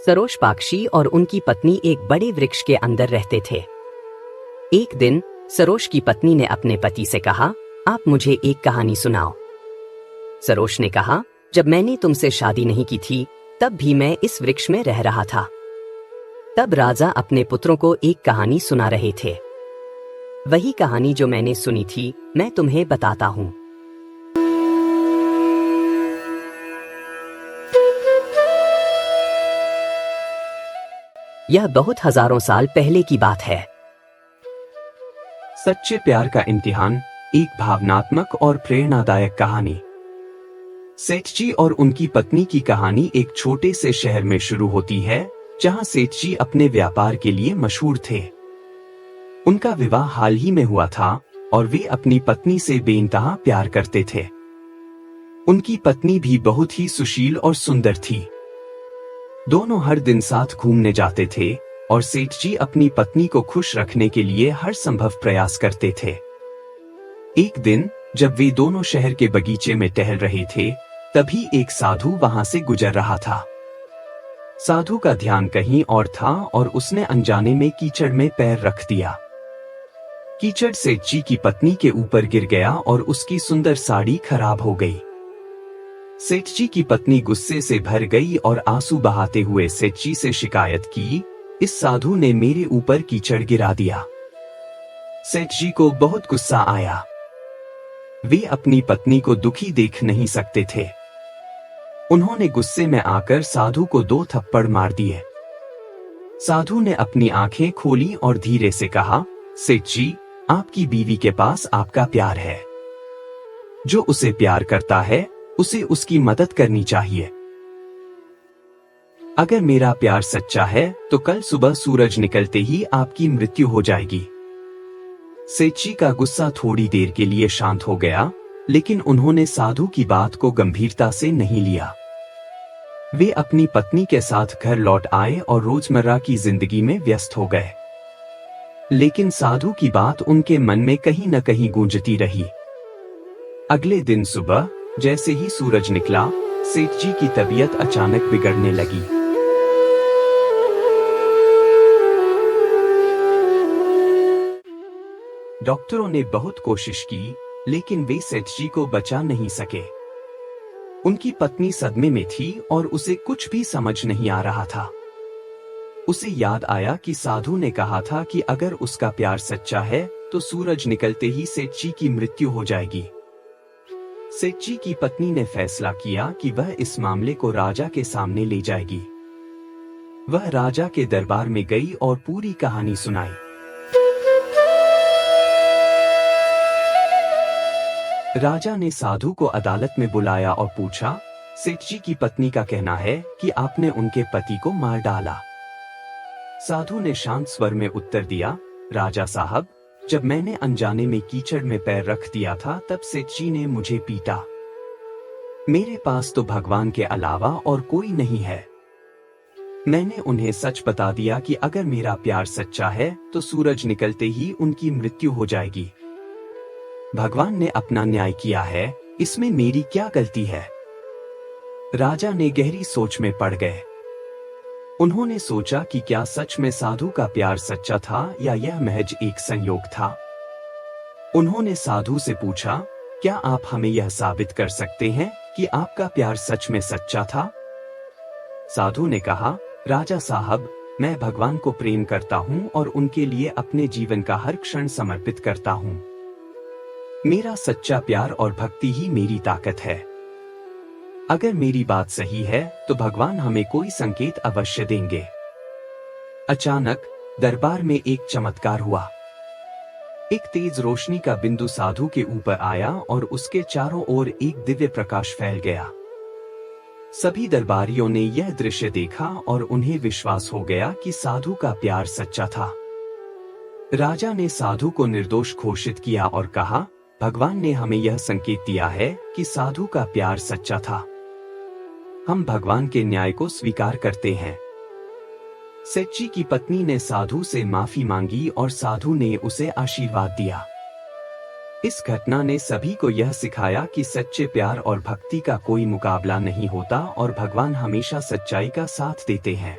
सरोज पाक्षी और उनकी पत्नी एक बड़े वृक्ष के अंदर रहते थे। एक दिन सरोज की पत्नी ने अपने पति से कहा, आप मुझे एक कहानी सुनाओ। सरोज ने कहा, जब मैंने तुमसे शादी नहीं की थी तब भी मैं इस वृक्ष में रह रहा था। तब राजा अपने पुत्रों को एक कहानी सुना रहे थे। वही कहानी जो मैंने सुनी थी मैं तुम्हें बताता हूँ। यह बहुत हजारों साल पहले की बात है। सच्चे प्यार का इम्तिहान, एक भावनात्मक और प्रेरणादायक कहानी। सेठ जी और उनकी पत्नी की कहानी एक छोटे से शहर में शुरू होती है, जहां सेठ जी अपने व्यापार के लिए मशहूर थे। उनका विवाह हाल ही में हुआ था और वे अपनी पत्नी से बेइंतहा प्यार करते थे। उनकी पत्नी भी बहुत ही सुशील और सुंदर थी। दोनों हर दिन साथ घूमने जाते थे और सेठ जी अपनी पत्नी को खुश रखने के लिए हर संभव प्रयास करते थे। एक दिन जब वे दोनों शहर के बगीचे में टहल रहे थे, तभी एक साधु वहां से गुजर रहा था। साधु का ध्यान कहीं और था और उसने अनजाने में कीचड़ में पैर रख दिया। कीचड़ सेठ जी की पत्नी के ऊपर गिर गया और उसकी सुंदर साड़ी खराब हो गई। सेठ जी की पत्नी गुस्से से भर गई और आंसू बहाते हुए सेठ जी से शिकायत की, इस साधु ने मेरे ऊपर कीचड़ गिरा दिया। सेठ जी को बहुत गुस्सा आया। वे अपनी पत्नी को दुखी देख नहीं सकते थे। उन्होंने गुस्से में आकर साधु को 2 थप्पड़ मार दिए। साधु ने अपनी आंखें खोली और धीरे से कहा, सेठ जी, आपकी बीवी के पास आपका प्यार है। जो उसे प्यार करता है उसे उसकी मदद करनी चाहिए। अगर मेरा प्यार सच्चा है तो कल सुबह सूरज निकलते ही आपकी मृत्यु हो जाएगी। सेठ जी का गुस्सा थोड़ी देर के लिए शांत हो गया, लेकिन उन्होंने साधु की बात को गंभीरता से नहीं लिया। वे अपनी पत्नी के साथ घर लौट आए और रोजमर्रा की जिंदगी में व्यस्त हो गए। लेकिन साधु की बात उनके मन में कहीं न कहीं गूंजती रही। अगले दिन सुबह जैसे ही सूरज निकला, सेठ जी की तबीयत अचानक बिगड़ने लगी। डॉक्टरों ने बहुत कोशिश की, लेकिन वे सेठ जी को बचा नहीं सके। उनकी पत्नी सदमे में थी और उसे कुछ भी समझ नहीं आ रहा था। उसे याद आया कि साधु ने कहा था कि अगर उसका प्यार सच्चा है तो सूरज निकलते ही सेठ जी की मृत्यु हो जाएगी। सेठ जी की पत्नी ने फैसला किया कि वह इस मामले को राजा के सामने ले जाएगी। वह राजा के दरबार में गई और पूरी कहानी सुनाई। राजा ने साधु को अदालत में बुलाया और पूछा, सेठ जी की पत्नी का कहना है कि आपने उनके पति को मार डाला। साधु ने शांत स्वर में उत्तर दिया, राजा साहब, जब मैंने अनजाने में कीचड़ में पैर रख दिया था तब सेठ जी ने मुझे पीटा। मेरे पास तो भगवान के अलावा और कोई नहीं है। मैंने उन्हें सच बता दिया कि अगर मेरा प्यार सच्चा है तो सूरज निकलते ही उनकी मृत्यु हो जाएगी। भगवान ने अपना न्याय किया है, इसमें मेरी क्या गलती है? राजा ने गहरी सोच में पड़ गए। उन्होंने सोचा कि क्या सच में साधु का प्यार सच्चा था या यह महज एक संयोग था। उन्होंने साधु से पूछा, क्या आप हमें यह साबित कर सकते हैं कि आपका प्यार सच में सच्चा था? साधु ने कहा, राजा साहब, मैं भगवान को प्रेम करता हूँ और उनके लिए अपने जीवन का हर क्षण समर्पित करता हूँ। मेरा सच्चा प्यार और भक्ति ही मेरी ताकत है। अगर मेरी बात सही है तो भगवान हमें कोई संकेत अवश्य देंगे। अचानक दरबार में एक चमत्कार हुआ। एक तेज रोशनी का बिंदु साधु के ऊपर आया और उसके चारों ओर एक दिव्य प्रकाश फैल गया। सभी दरबारियों ने यह दृश्य देखा और उन्हें विश्वास हो गया कि साधु का प्यार सच्चा था। राजा ने साधु को निर्दोष घोषित किया और कहा, भगवान ने हमें यह संकेत दिया है कि साधु का प्यार सच्चा था। हम भगवान के न्याय को स्वीकार करते हैं। सेठ जी की पत्नी ने साधु से माफी मांगी और साधु ने उसे आशीर्वाद दिया। इस घटना ने सभी को यह सिखाया कि सच्चे प्यार और भक्ति का कोई मुकाबला नहीं होता और भगवान हमेशा सच्चाई का साथ देते हैं।